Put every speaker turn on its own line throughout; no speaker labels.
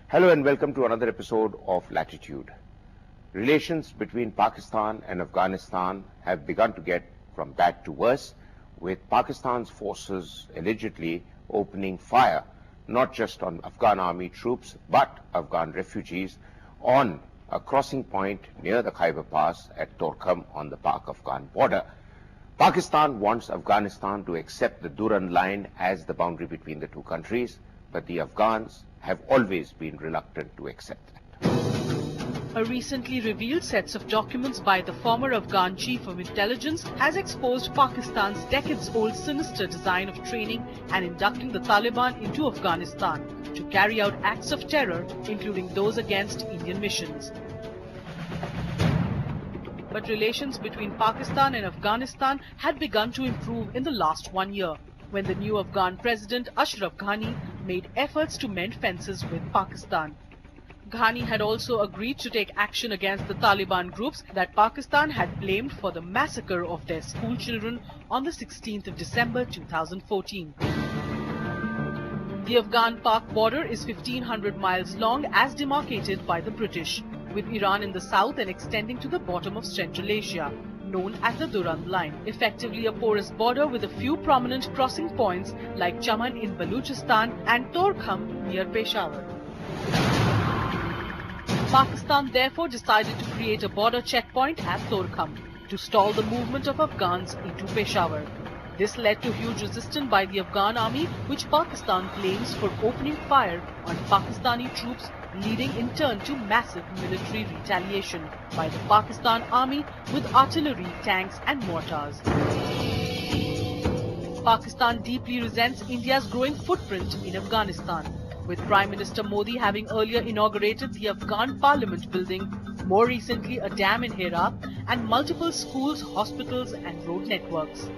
Hello and welcome to another episode of Latitude. Relations between Pakistan and Afghanistan have begun to get from bad to worse, with Pakistan's forces allegedly opening fire not just on Afghan army troops but Afghan refugees on a crossing point near the Khyber Pass at Torkham on the Pak-Afghan border. Pakistan wants Afghanistan to accept the Durand Line as the boundary between the two countries, but the Afghans have always been reluctant to accept that.
A recently revealed set of documents by the former Afghan chief of intelligence has exposed Pakistan's decades-old sinister design of training and inducting the Taliban into Afghanistan to carry out acts of terror, including those against Indian missions. But relations between Pakistan and Afghanistan had begun to improve in the last 1 year, when the new Afghan president Ashraf Ghani made efforts to mend fences with Pakistan. Ghani had also agreed to take action against the Taliban groups that Pakistan had blamed for the massacre of their school children on the 16th of December 2014. The Afghan-Pak border is 1,500 miles long as demarcated by the British, with Iran in the south and extending to the bottom of Central Asia, known as the Durand Line, effectively a porous border with a few prominent crossing points like Chaman in Baluchistan and Torkham near Peshawar. Pakistan therefore decided to create a border checkpoint at Torkham to stall the movement of Afghans into Peshawar. This led to huge resistance by the Afghan army, which Pakistan claims for opening fire on Pakistani troops, leading in turn to massive military retaliation by the Pakistan army with artillery, tanks and mortars. Pakistan deeply resents India's growing footprint in Afghanistan, with Prime Minister Modi having earlier inaugurated the Afghan Parliament building, more recently a dam in Herat, and multiple schools, hospitals and road networks.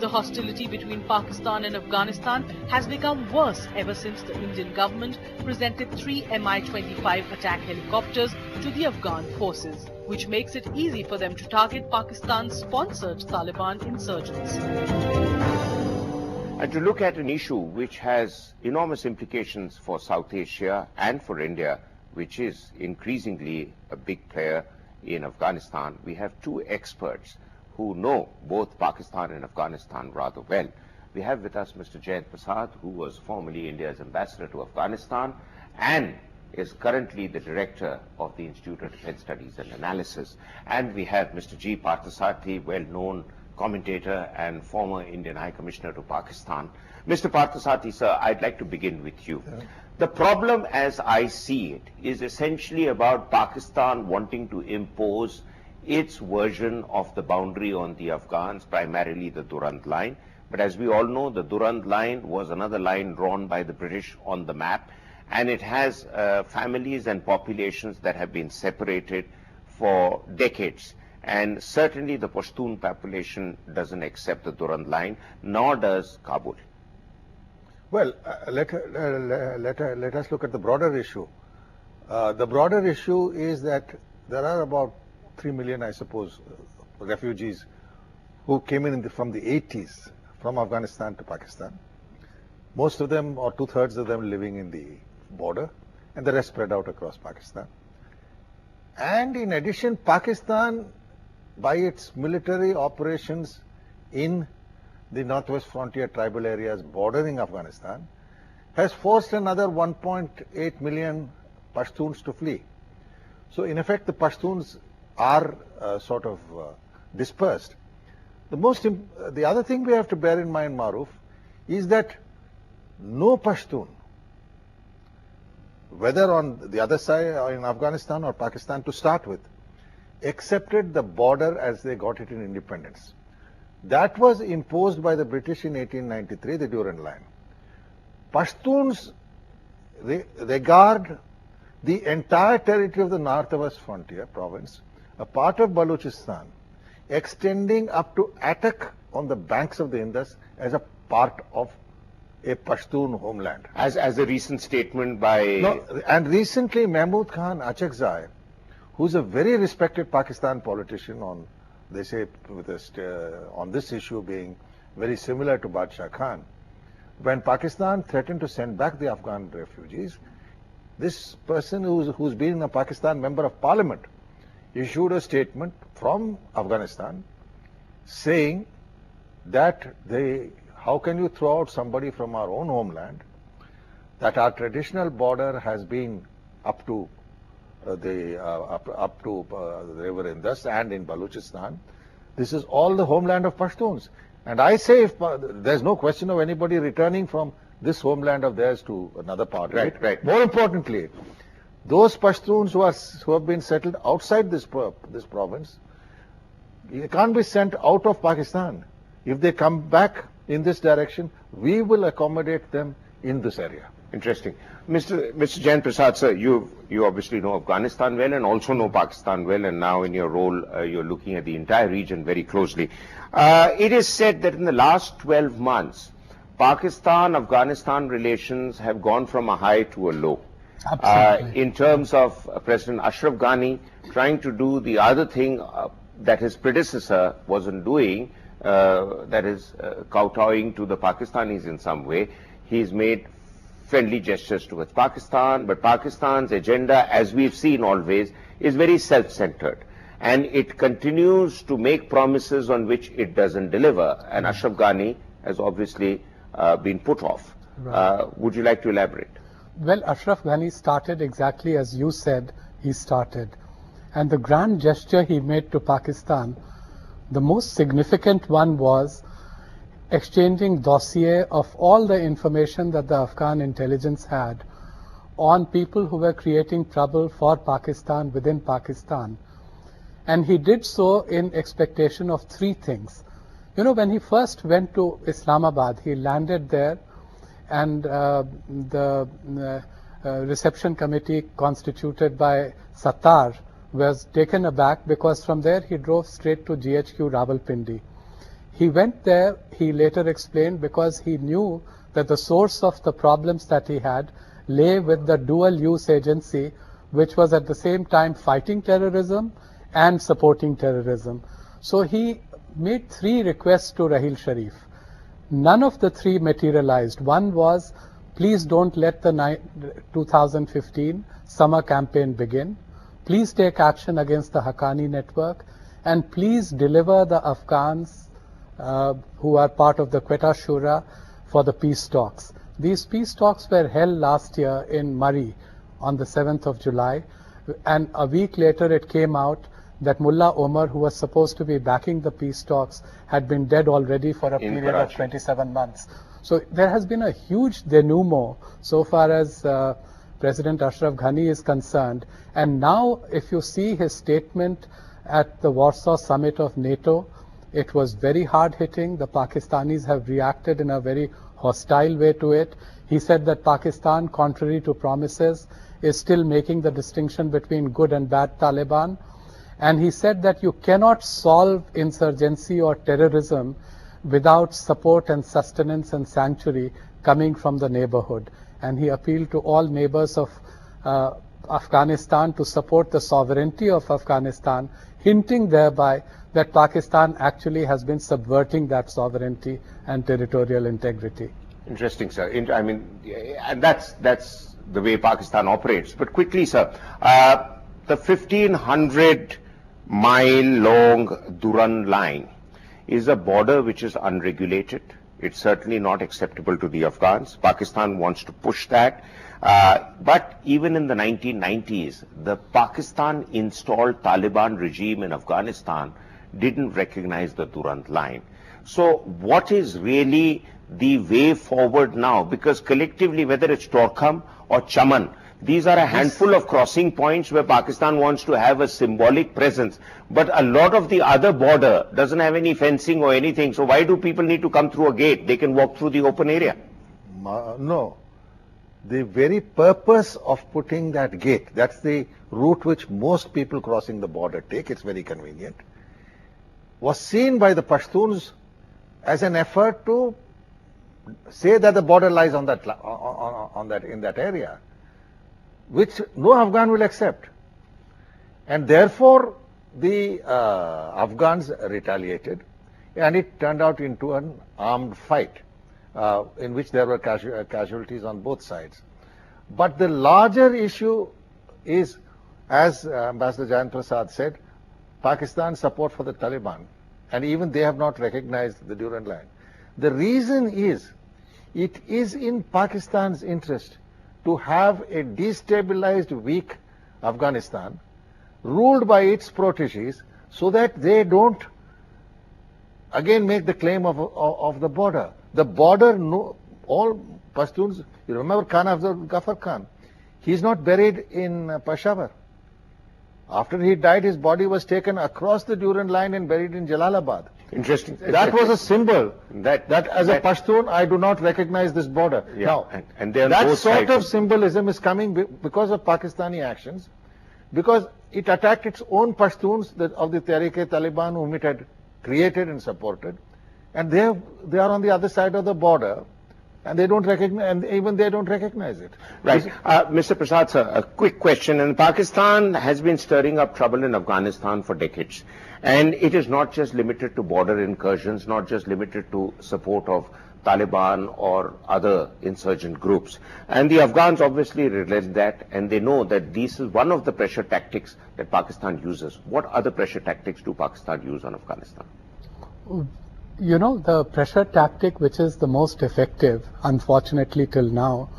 The hostility between Pakistan and Afghanistan has become worse ever since the Indian government presented 3 Mi-25 attack helicopters to the Afghan forces, which makes it easy for them to target Pakistan-sponsored Taliban insurgents.
And to look at an issue which has enormous implications for South Asia and for India, which is increasingly a big player in Afghanistan, we have two experts who know both Pakistan and Afghanistan rather well. We have with us Mr. Jayant Prasad, who was formerly India's ambassador to Afghanistan and is currently the director of the Institute of Defense Studies and Analysis. And we have Mr. G. Parthasarathy, well-known commentator and former Indian High Commissioner to Pakistan. Mr. Parthasarathy, sir, I'd like to begin with you. The problem, as I see it, is essentially about Pakistan wanting to impose its version of the boundary on the Afghans, primarily the Durand Line. But as we all know, the Durand Line was another line drawn by the British on the map, and it has families and populations that have been separated for decades. And certainly the Pashtun population doesn't accept the Durand Line, nor does Kabul.
Well, let us look at the broader issue. The broader issue is that there are about 3 million, I suppose, refugees who came in from the 80s from Afghanistan to Pakistan. Most of them, or two-thirds of them, living in the border, and the rest spread out across Pakistan. And in addition, Pakistan, by its military operations in the northwest frontier tribal areas bordering Afghanistan, has forced another 1.8 million Pashtuns to flee. So in effect, the Pashtuns are dispersed. The other thing we have to bear in mind, Maruf, is that no Pashtun, whether on the other side or in Afghanistan or Pakistan to start with, accepted the border as they got it in independence. That was imposed by the British in 1893, the Durand Line. Pashtuns regard the entire territory of the northwest frontier province, a part of Baluchistan, extending up to Attock on the banks of the Indus, as a part of a Pashtun homeland.
As a recent statement by...
No, and recently Mahmud Khan Achakzai, who's a very respected Pakistan politician on, they say, on this issue being very similar to Badshah Khan, when Pakistan threatened to send back the Afghan refugees, this person who's been a Pakistan member of parliament issued a statement from Afghanistan saying that how can you throw out somebody from our own homeland, that our traditional border has been up to the river Indus and in Balochistan. This is all the homeland of Pashtuns. And I say, if there's no question of anybody returning from this homeland of theirs to another part.
Right.
More importantly, those Pashtuns who have been settled outside this province, they can't be sent out of Pakistan. If they come back in this direction, we will accommodate them in this area.
Interesting. Mr. Jain Prasad, sir, you obviously know Afghanistan well and also know Pakistan well, and now in your role, you're looking at the entire region very closely. It is said that in the last 12 months, Pakistan-Afghanistan relations have gone from a high to a low.
Absolutely.
In terms of President Ashraf Ghani trying to do the other thing that his predecessor wasn't doing, that is kowtowing to the Pakistanis in some way. He's made friendly gestures towards Pakistan, but Pakistan's agenda, as we've seen always, is very self-centered. And it continues to make promises on which it doesn't deliver. And Ashraf Ghani has obviously been put off.
Right.
Would you like to elaborate?
Well, Ashraf Ghani started exactly as you said he started. And the grand gesture he made to Pakistan, the most significant one was exchanging dossier of all the information that the Afghan intelligence had on people who were creating trouble for Pakistan within Pakistan. And he did so in expectation of three things. You know, when he first went to Islamabad, he landed there, and the reception committee constituted by Sattar was taken aback, because from there he drove straight to GHQ Rawalpindi. He went there, he later explained, because he knew that the source of the problems that he had lay with the dual use agency, which was at the same time fighting terrorism and supporting terrorism. So he made three requests to Rahil Sharif. None of the three materialized. One was, please don't let the 2015 summer campaign begin. Please take action against the Haqqani network, and please deliver the Afghans who are part of the Quetta Shura for the peace talks. These peace talks were held last year in Murree on the 7th of July, and a week later it came out that Mullah Omar, who was supposed to be backing the peace talks, had been dead already for a period of 27 months. So there has been a huge denouement so far as President Ashraf Ghani is concerned. And now, if you see his statement at the Warsaw summit of NATO, it was very hard-hitting. The Pakistanis have reacted in a very hostile way to it. He said that Pakistan, contrary to promises, is still making the distinction between good and bad Taliban. And he said that you cannot solve insurgency or terrorism without support and sustenance and sanctuary coming from the neighborhood. And he appealed to all neighbors of Afghanistan to support the sovereignty of Afghanistan, hinting thereby that Pakistan actually has been subverting that sovereignty and territorial integrity.
Interesting, sir. I mean, and that's the way Pakistan operates. But quickly, sir, the 1,500-mile-long Durand Line is a border which is unregulated. It's certainly not acceptable to the Afghans. Pakistan wants to push that. But even in the 1990s, the Pakistan-installed Taliban regime in Afghanistan didn't recognize the Durand Line. So what is really the way forward now? Because collectively, whether it's Torkham or Chaman, these are a handful of crossing points where Pakistan wants to have a symbolic presence. But a lot of the other border doesn't have any fencing or anything. So why do people need to come through a gate? They can walk through the open area.
No. The very purpose of putting that gate, that's the route which most people crossing the border take, it's very convenient, was seen by the Pashtuns as an effort to say that the border lies on that, in that area, which no Afghan will accept. And therefore, the Afghans retaliated, and it turned out into an armed fight in which there were casualties on both sides. But the larger issue is, as Ambassador Jayant Prasad said, Pakistan's support for the Taliban, and even they have not recognized the Durand Line. The reason is, it is in Pakistan's interest to have a destabilized, weak Afghanistan ruled by its proteges, so that they don't again make the claim of the border. The border, no, all Pashtuns, you remember Khan Afzal Ghaffar Khan, he's not buried in Peshawar. After he died, his body was taken across the Durand Line and buried in Jalalabad.
Interesting.
That was a symbol
that
as a Pashtun, I do not recognize this border.
Yeah,
now,
and that
sort of symbolism is coming because of Pakistani actions, because it attacked its own Pashtuns of the Tehreek-e-Taliban, whom it had created and supported, and they are on the other side of the border, and they don't recognize, and even they don't recognize it.
Right. Mr. Prasad, sir, a quick question. And Pakistan has been stirring up trouble in Afghanistan for decades. And it is not just limited to border incursions, not just limited to support of Taliban or other insurgent groups. And the Afghans obviously realize that, and they know that this is one of the pressure tactics that Pakistan uses. What other pressure tactics do Pakistan use on Afghanistan?
You know, the pressure tactic which is the most effective, unfortunately till now,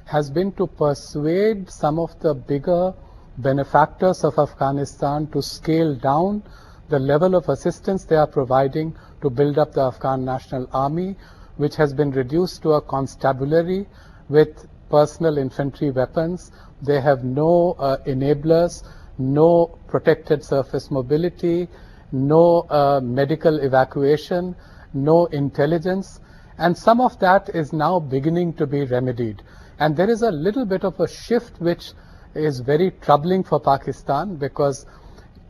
has been to persuade some of the bigger benefactors of Afghanistan to scale down the level of assistance they are providing to build up the Afghan National Army, which has been reduced to a constabulary with personal infantry weapons. They have no enablers, no protected surface mobility, no medical evacuation, no intelligence, and some of that is now beginning to be remedied. And there is a little bit of a shift which is very troubling for Pakistan, because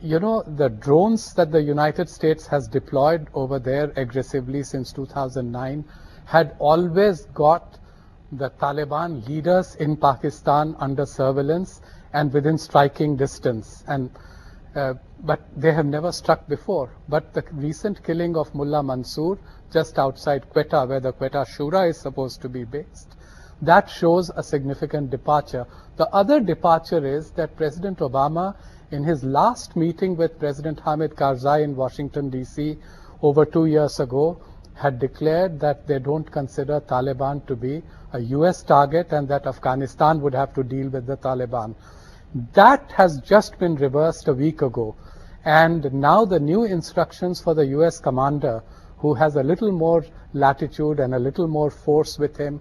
you know, the drones that the United States has deployed over there aggressively since 2009 had always got the Taliban leaders in Pakistan under surveillance and within striking distance. And but they have never struck before. But the recent killing of Mullah Mansoor just outside Quetta, where the Quetta Shura is supposed to be based, that shows a significant departure. The other departure is that President Obama, in his last meeting with President Hamid Karzai in Washington, D.C. over 2 years ago, had declared that they don't consider Taliban to be a U.S. target and that Afghanistan would have to deal with the Taliban. That has just been reversed a week ago. And now the new instructions for the U.S. commander, who has a little more latitude and a little more force with him,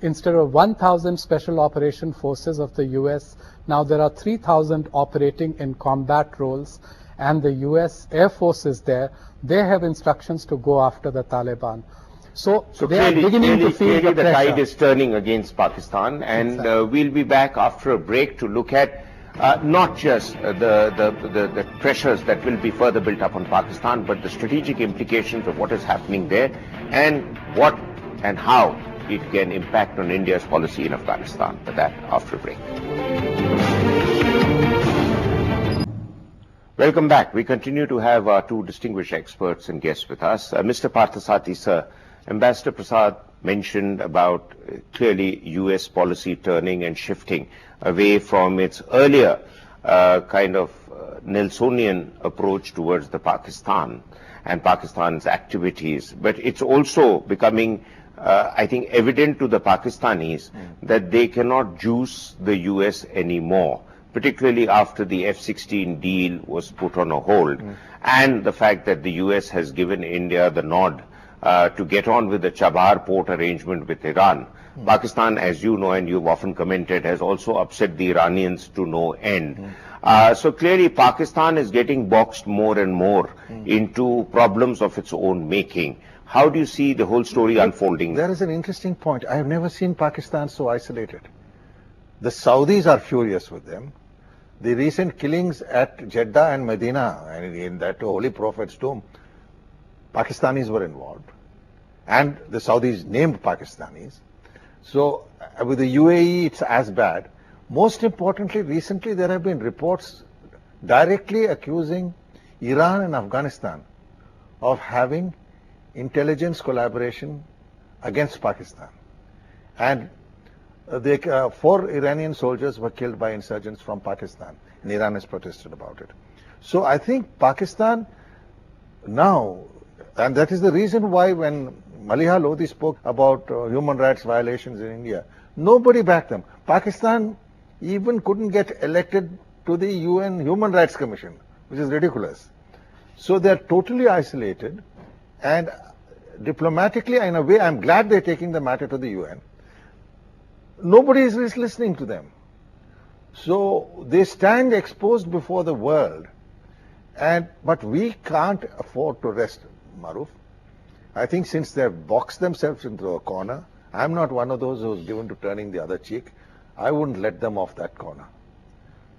instead of 1,000 special operation forces of the U.S., now there are 3,000 operating in combat roles, and the U.S. Air Force is there. They have instructions to go after the Taliban. So they are beginning to feel the pressure.
Tide is turning against Pakistan, and
exactly.
We'll be back after a break to look at not just the pressures that will be further built up on Pakistan, but the strategic implications of what is happening there, and what and how it can impact on India's policy in Afghanistan. But that after a break. Welcome back. We continue to have our two distinguished experts and guests with us. Mr. Parthasarathy, sir, Ambassador Prasad mentioned about clearly U.S. policy turning and shifting away from its earlier kind of Nelsonian approach towards the Pakistan and Pakistan's activities. But it's also becoming I think evident to the Pakistanis that they cannot juice the US anymore, particularly after the F-16 deal was put on a hold, and the fact that the US has given India the nod to get on with the Chabahar port arrangement with Iran. Pakistan, as you know and you've often commented, has also upset the Iranians to no end. So clearly Pakistan is getting boxed more and more into problems of its own making. How do you see the whole story unfolding?
There is an interesting point. I have never seen Pakistan so isolated. The Saudis are furious with them. The recent killings at Jeddah and Medina, and in that Holy Prophet's tomb, Pakistanis were involved. And the Saudis named Pakistanis. So with the UAE, it's as bad. Most importantly, recently there have been reports directly accusing Iran and Afghanistan of having intelligence collaboration against Pakistan. And 4 Iranian soldiers were killed by insurgents from Pakistan, and Iran has protested about it. So I think Pakistan now, and that is the reason why when Maliha Lodi spoke about human rights violations in India, nobody backed them. Pakistan even couldn't get elected to the UN Human Rights Commission, which is ridiculous. So they're totally isolated, and diplomatically, in a way, I'm glad they're taking the matter to the UN. Nobody is listening to them. So they stand exposed before the world, but we can't afford to rest, Maruf. I think since they've boxed themselves into a corner, I'm not one of those who's given to turning the other cheek. I wouldn't let them off that corner.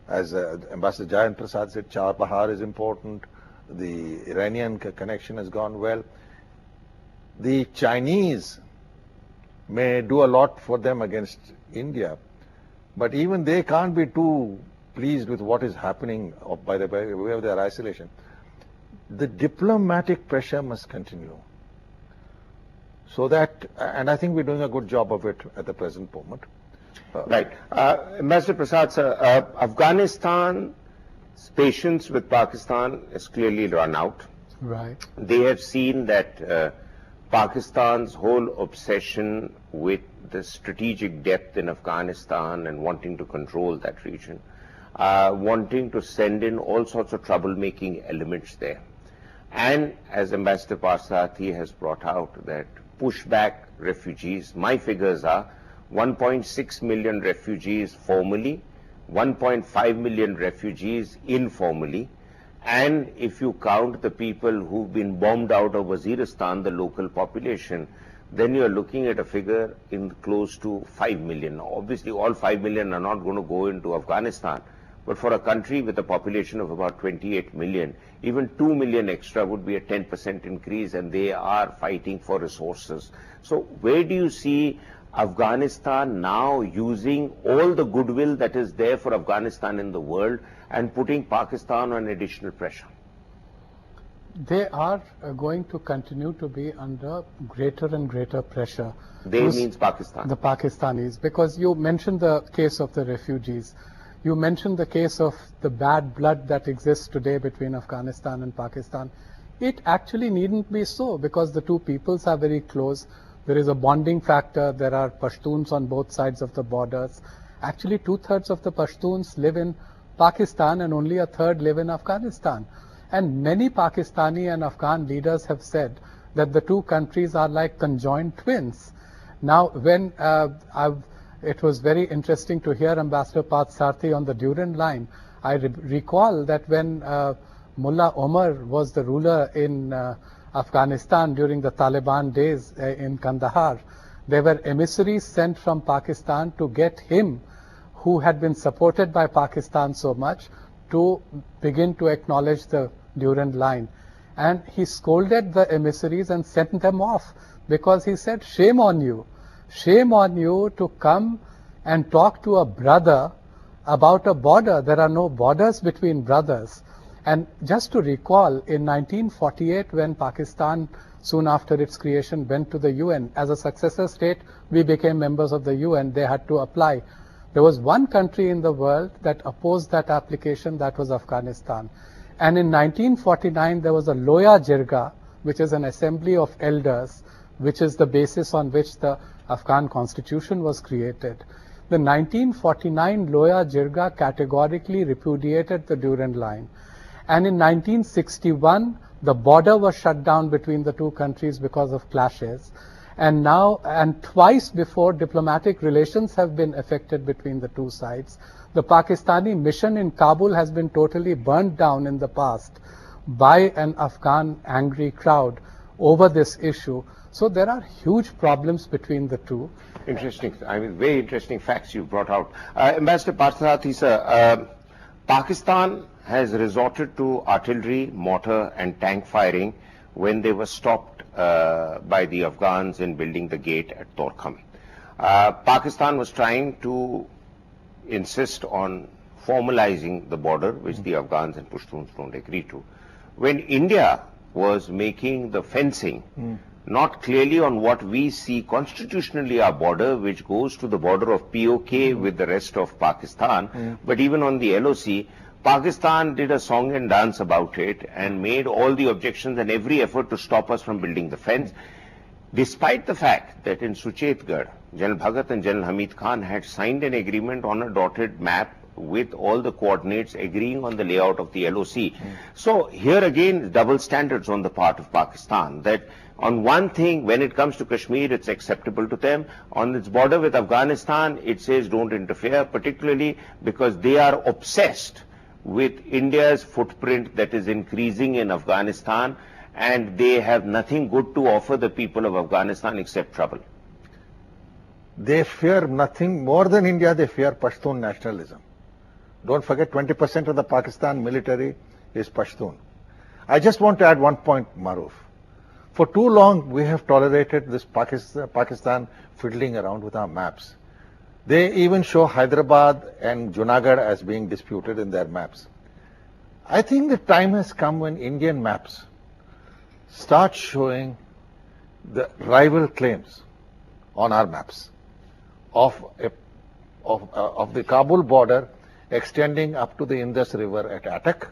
As Ambassador Jayant Prasad said, Char Bahar is important. The Iranian connection has gone well. The Chinese may do a lot for them against India, but even they can't be too pleased with what is happening by the way of their isolation. The diplomatic pressure must continue. So that, and I think we're doing a good job of it at the present moment.
Right. Ambassador Prasad, sir, Afghanistan's patience with Pakistan has clearly run out.
Right.
They have seen that Pakistan's whole obsession with the strategic depth in Afghanistan and wanting to control that region, wanting to send in all sorts of troublemaking elements there. And as Ambassador Parthasarathy has brought out, that pushback refugees, my figures are 1.6 million refugees formally, 1.5 million refugees informally, and if you count the people who've been bombed out of Waziristan, the local population, then you're looking at a figure in close to 5 million. Obviously, all 5 million are not going to go into Afghanistan, but for a country with a population of about 28 million, even 2 million extra would be a 10% increase, and they are fighting for resources. So where do you see Afghanistan now using all the goodwill that is there for Afghanistan in the world and putting Pakistan on additional pressure?
They are going to continue to be under greater and greater pressure.
They means Pakistan.
The Pakistanis, because you mentioned the case of the refugees. You mentioned the case of the bad blood that exists today between Afghanistan and Pakistan. It actually needn't be so, because the two peoples are very close. There is a bonding factor. There are Pashtuns on both sides of the borders. Actually, 2/3 of the Pashtuns live in Pakistan and only 1/3 live in Afghanistan. And many Pakistani and Afghan leaders have said that the two countries are like conjoined twins. Now, when it was very interesting to hear Ambassador Parthasarathy on the Durand Line, I recall that when Mullah Omar was the ruler in Afghanistan during the Taliban days in Kandahar, there were emissaries sent from Pakistan to get him, who had been supported by Pakistan so much, to begin to acknowledge the Durand Line. And he scolded the emissaries and sent them off, because he said, shame on you to come and talk to a brother about a border. There are no borders between brothers. And just to recall, in 1948, when Pakistan, soon after its creation, went to the UN, as a successor state, we became members of the UN, they had to apply. There was one country in the world that opposed that application, that was Afghanistan. And in 1949, there was a Loya Jirga, which is an assembly of elders, which is the basis on which the Afghan constitution was created. The 1949 Loya Jirga categorically repudiated the Durand Line. And in 1961, the border was shut down between the two countries because of clashes. And now, and twice before, diplomatic relations have been affected between the two sides. The Pakistani mission in Kabul has been totally burnt down in the past by an Afghan angry crowd over this issue. So there are huge problems between the two.
Interesting. I mean, very interesting facts you brought out. Ambassador Parthasarathy, sir, Pakistan has resorted to artillery, mortar and tank firing when they were stopped by the Afghans in building the gate at Torkham. Pakistan was trying to insist on formalizing the border, which the Afghans and Pashtuns don't agree to. When India was making the fencing, not clearly on what we see constitutionally our border, which goes to the border of POK with the rest of Pakistan, but even on the LOC, Pakistan did a song and dance about it and made all the objections and every effort to stop us from building the fence, despite the fact that in Suchetgarh, General Bhagat and General Hamid Khan had signed an agreement on a dotted map with all the coordinates agreeing on the layout of the LOC. So here again, double standards on the part of Pakistan, that on one thing, when it comes to Kashmir, it's acceptable to them. On its border with Afghanistan, it says don't interfere, particularly because they are obsessed with India's footprint that is increasing in Afghanistan, and they have nothing good to offer the people of Afghanistan except trouble.
They fear nothing more than India. They fear Pashtun nationalism. Don't forget, 20% of the Pakistan military is Pashtun. I just want to add one point, Maruf. For too long, we have tolerated this Pakistan fiddling around with our maps. They even show Hyderabad and Junagadh as being disputed in their maps. I think the time has come when Indian maps start showing the rival claims on our maps of the Kabul border extending up to the Indus River at Attock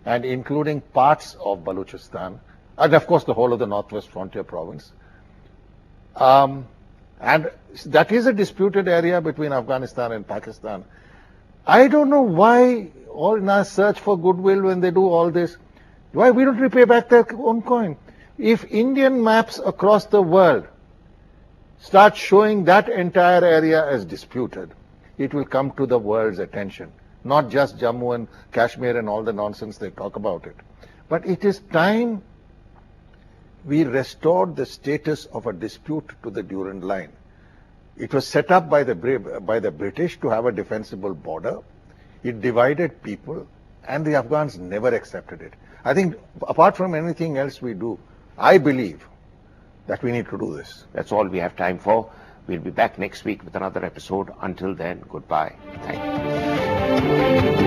and including parts of Balochistan and of course the whole of the northwest frontier province. And that is a disputed area between Afghanistan and Pakistan. I don't know why, all in our search for goodwill when they do all this, why we don't repay back their own coin. If Indian maps across the world start showing that entire area as disputed, it will come to the world's attention. Not just Jammu and Kashmir and all the nonsense they talk about it. But it is time we restored the status of a dispute to the Durand Line. It was set up by the British to have a defensible border. It divided people, and the Afghans never accepted it. I think, apart from anything else we do, I believe that we need to do this.
That's all we have time for. We'll be back next week with another episode. Until then, goodbye. Thank you.